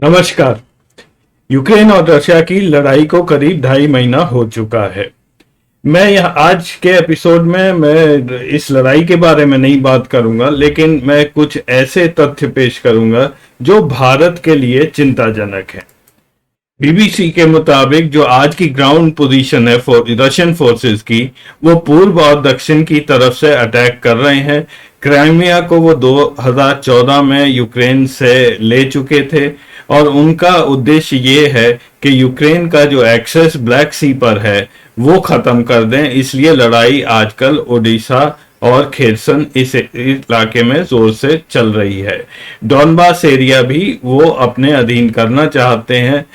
नमस्कार। यूक्रेन और रशिया की लड़ाई को करीब 2.5 महीना हो चुका है। मैं यहाँ आज के एपिसोड में मैं इस लड़ाई के बारे में नहीं बात करूंगा, लेकिन मैं कुछ ऐसे तथ्य पेश करूंगा जो भारत के लिए चिंताजनक है। बीबीसी के मुताबिक जो आज की ग्राउंड पोजीशन है रशियन फोर्सेस की, वो पूर्व और दक्षिण की तरफ से अटैक कर रहे हैं। क्राइमिया को वो 2014 में यूक्रेन से ले चुके थे और उनका उद्देश्य ये है कि यूक्रेन का जो एक्सेस ब्लैक सी पर है वो खत्म कर दें। इसलिए लड़ाई आजकल ओडिशा और खेरसन इस इलाके में जोर से चल रही है। डॉनबास एरिया भी वो अपने अधीन करना चाहते हैं।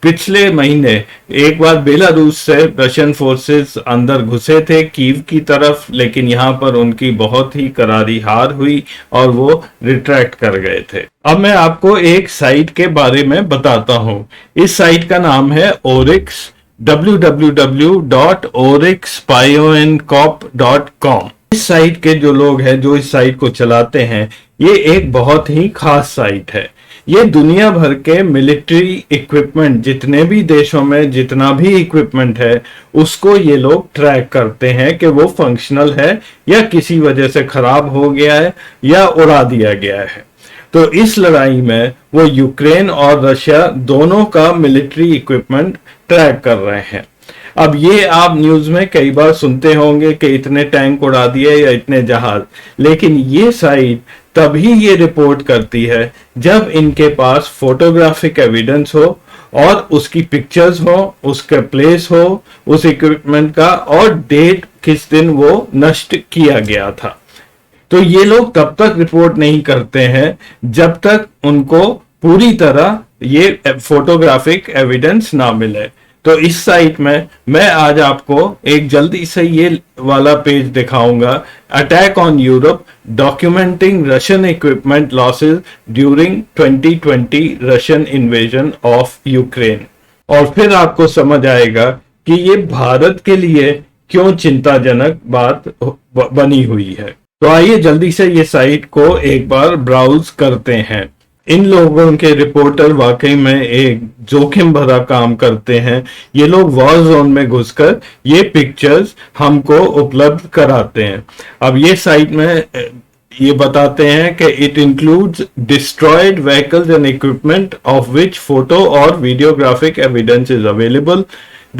पिछले महीने एक बार बेलारूस से रशियन फोर्सेस अंदर घुसे थे कीव की तरफ, लेकिन यहाँ पर उनकी बहुत ही करारी हार हुई और वो रिट्रैक्ट कर गए थे। अब मैं आपको एक साइट के बारे में बताता हूँ। इस साइट का नाम है ओरिक्स, www.oryxspioncop.com। इस साइट के जो लोग हैं जो इस साइट को चलाते हैं, ये एक बहुत ही खास साइट है। ये दुनिया भर के मिलिट्री इक्विपमेंट, जितने भी देशों में जितना भी इक्विपमेंट है, उसको ये लोग ट्रैक करते हैं कि वो फंक्शनल है या किसी वजह से खराब हो गया है या उड़ा दिया गया है। तो इस लड़ाई में वो यूक्रेन और रशिया दोनों का मिलिट्री इक्विपमेंट ट्रैक कर रहे हैं। अब ये आप न्यूज में कई बार सुनते होंगे कि इतने टैंक उड़ा दिए या इतने जहाज, लेकिन ये साइट तभी ये रिपोर्ट करती है जब इनके पास फोटोग्राफिक एविडेंस हो और उसकी पिक्चर्स हो, उसका प्लेस हो उस इक्विपमेंट का और डेट किस दिन वो नष्ट किया गया था। तो ये लोग तब तक रिपोर्ट नहीं करते हैं जब तक उनको पूरी तरह ये फोटोग्राफिक एविडेंस ना मिले। तो इस साइट में मैं आज आपको एक जल्दी से ये वाला पेज दिखाऊंगा, attack on Europe documenting Russian equipment losses during 2020 Russian invasion of Ukraine. और फिर आपको समझ आएगा कि ये भारत के लिए क्यों चिंताजनक बात बनी हुई है। तो आइए जल्दी से ये साइट को एक बार ब्राउज करते हैं। इन लोगों के रिपोर्टर वाकई में एक जोखिम भरा काम करते हैं। ये लोग वॉर जोन में घुसकर ये पिक्चर्स हमको उपलब्ध कराते हैं। अब ये साइट में ये बताते हैं कि it includes destroyed vehicles and equipment of which photo और videographic evidence is available.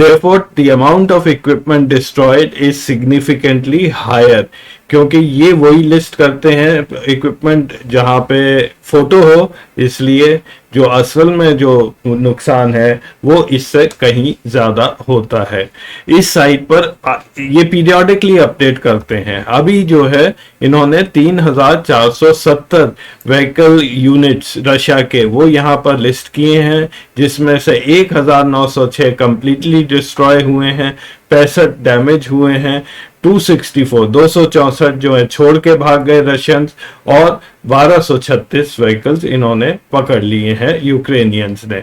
Therefore, the amount of equipment destroyed is significantly higher। क्योंकि ये वही लिस्ट करते हैं इक्विपमेंट जहां पे फोटो हो, इसलिए जो असल में जो नुकसान है वो इससे कहीं ज्यादा होता है। इस साइट पर ये पीरियोडिकली अपडेट करते हैं। अभी जो है इन्होंने 3470 व्हीकल यूनिट्स रशिया के वो यहाँ पर लिस्ट किए हैं, जिसमें से 1906 कंप्लीटली डिस्ट्रॉय हुए हैं, 65 डैमेज हुए हैं, 264 जो है छोड़ के भाग गए रशियंस, और 1236 व्हीकल्स इन्होंने पकड़ लिए हैं यूक्रेनियंस ने।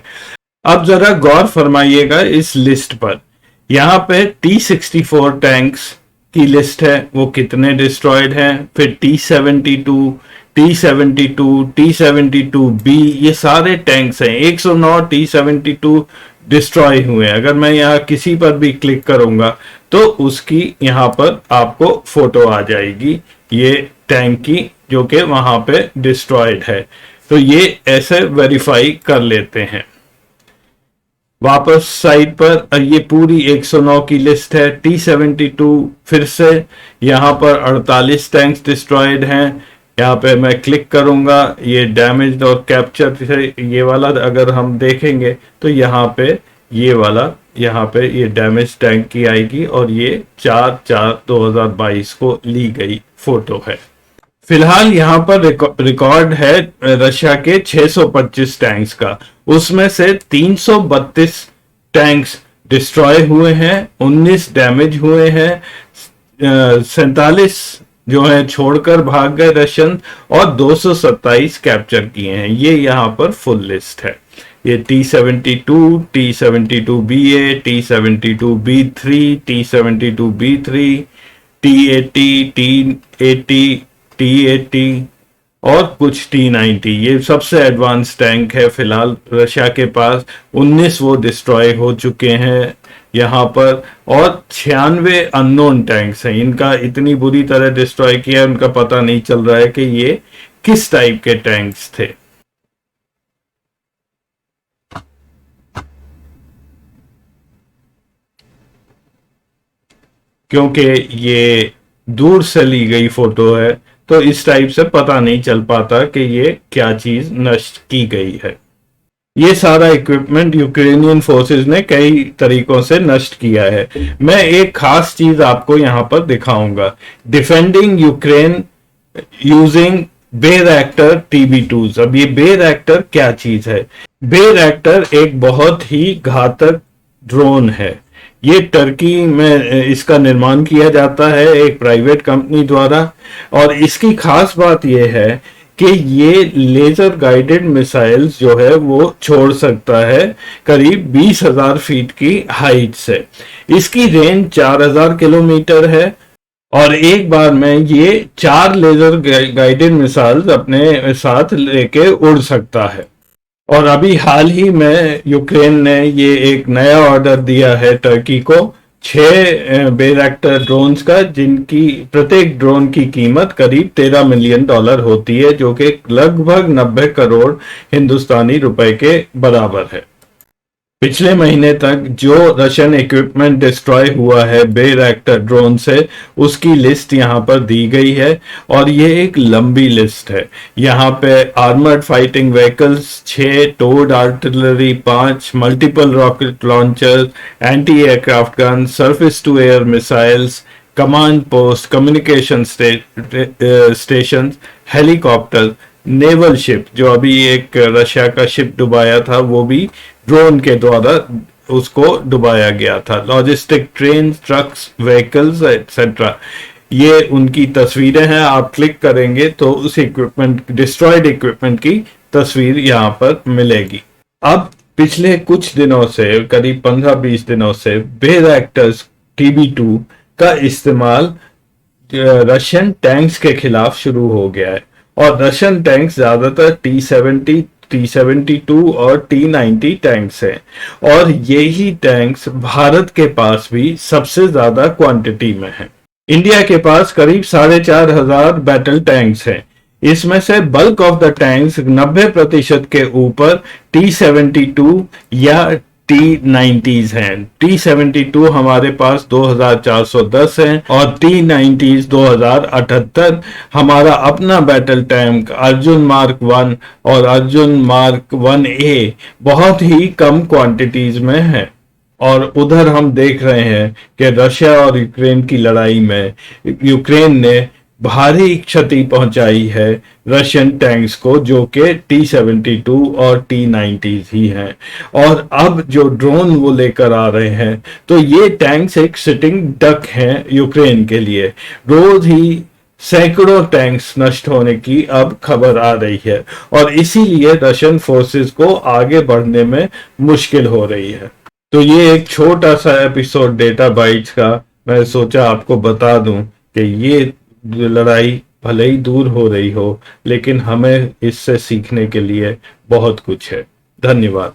अब जरा गौर फरमाइएगा इस लिस्ट पर। यहाँ पे T-64 टैंक्स की लिस्ट है, वो कितने डिस्ट्रॉयड हैं। फिर T-72, T-72B, ये सारे टैंक्स हैं। 109 T-72 डिस्ट्रॉय हुए हैं। अगर मैं यहाँ किसी पर भी क्लिक करूंगा तो उसकी यहाँ पर आपको फोटो आ जाएगी ये टैंक की, जो कि वहां पे डिस्ट्रॉयड है। तो ये ऐसे वेरीफाई कर लेते हैं। वापस साइट पर ये पूरी 109 की लिस्ट है। T-72 फिर से यहाँ पर 48 टैंक्स डिस्ट्रॉयड हैं। यहाँ पे मैं क्लिक करूंगा, ये डैमेज्ड और कैप्चर से ये वाला अगर हम देखेंगे तो यहाँ पे ये वाला यहाँ पे ये डैमेज टैंक की आएगी और ये 4/4/2022 को ली गई फोटो है। फिलहाल यहाँ पर रिकॉर्ड है रशिया के 625 टैंक्स का। उसमें से 332 टैंक्स डिस्ट्रॉय हुए हैं, 19 डैमेज हुए हैं, 47 जो है छोड़कर भाग गए रशियन, और 227 कैप्चर किए हैं। ये यहाँ पर फुल लिस्ट है। ये T-72, T-72BA, T-72B3, T-72B3, T-80, T-80, T-80, और कुछ T-90। ये सबसे एडवांस टैंक है फिलहाल रशिया के पास। 19 वो डिस्ट्रॉय हो चुके हैं यहाँ पर, और 96 अननोन टैंक्स हैं। इनका इतनी बुरी तरह डिस्ट्रॉय किया, उनका पता नहीं चल रहा है कि ये किस टाइप के टैंक्स थे। क्योंकि ये दूर से ली गई फोटो है, तो इस टाइप से पता नहीं चल पाता कि ये क्या चीज नष्ट की गई है। ये सारा इक्विपमेंट यूक्रेनियन फोर्सेस ने कई तरीकों से नष्ट किया है। मैं एक खास चीज आपको यहां पर दिखाऊंगा। Defending Ukraine using Bayraktar TB2s। अब ये बेरैक्टर क्या चीज है? बेरैक्टर एक बहुत ही घातक ड्रोन है। ये टर्की में इसका निर्माण किया जाता है एक प्राइवेट कंपनी द्वारा, और इसकी खास बात यह है कि ये लेजर गाइडेड मिसाइल्स जो है वो छोड़ सकता है करीब 20,000 फीट की हाइट से। इसकी रेंज 4,000 किलोमीटर है, और एक बार में ये 4 लेजर गाइडेड मिसाइल्स अपने साथ लेके उड़ सकता है। और अभी हाल ही में यूक्रेन ने ये एक नया ऑर्डर दिया है टर्की को 6 बेरैक्टर ड्रोन्स का, जिनकी प्रत्येक ड्रोन की कीमत करीब $13 मिलियन होती है, जो कि लगभग 90 करोड़ हिंदुस्तानी रुपए के बराबर है। पिछले महीने तक जो रशियन इक्विपमेंट डिस्ट्रॉय हुआ है बेरैक्टर ड्रोन से, उसकी लिस्ट यहाँ पर दी गई है, और ये एक लंबी लिस्ट है। यहाँ पे armoured fighting vehicles 6, towed artillery 5, multiple rocket launchers, anti aircraft gun, surface to air missiles, command post, communication station, helicopter, naval ship, जो अभी एक रशिया का शिप डुबाया था वो भी ड्रोन के द्वारा उसको डुबाया गया था, logistic train, trucks, vehicles etcetera. ये उनकी तस्वीरें हैं, आप क्लिक करेंगे तो उस इक्विपमेंट, डिस्ट्रॉयड इक्विपमेंट की तस्वीर यहाँ पर मिलेगी। अब पिछले कुछ दिनों से, करीब 15-20 दिनों से बेरैक्टर्स TB2 का इस्तेमाल रशियन टैंक्स के खिलाफ शुरू हो गया है, और रशियन टैंक्स ज्यादातर T-70, T-72 और T-90 टैंक्स हैं, और यही टैंक्स भारत के पास भी सबसे ज्यादा क्वांटिटी में हैं। इंडिया के पास करीब 4,500 बैटल टैंक्स हैं। इसमें से बल्क ऑफ द टैंक्स 90% के ऊपर T-72 या T-90s हैं। T-72 हमारे पास 2,410 हैं, और T-90s 2,078। हमारा अपना बैटल टैंक अर्जुन मार्क 1 और अर्जुन मार्क 1A बहुत ही कम क्वांटिटीज में है। और उधर हम देख रहे हैं कि रशिया और यूक्रेन की लड़ाई में यूक्रेन ने भारी क्षति पहुंचाई है रशियन टैंक्स को, जो कि T-72 और T-90 ही हैं। और अब जो ड्रोन वो लेकर आ रहे हैं, तो ये टैंक्स एक सिटिंग डक हैं यूक्रेन के लिए। रोज ही सैकड़ों टैंक्स नष्ट होने की अब खबर आ रही है, और इसीलिए रशियन फोर्सेस को आगे बढ़ने में मुश्किल हो रही है। तो ये एक छोटा सा एपिसोड डेटा बाइट्स का मैं सोचा आपको बता दूं कि ये लड़ाई भले ही दूर हो रही हो, लेकिन हमें इससे सीखने के लिए बहुत कुछ है। धन्यवाद।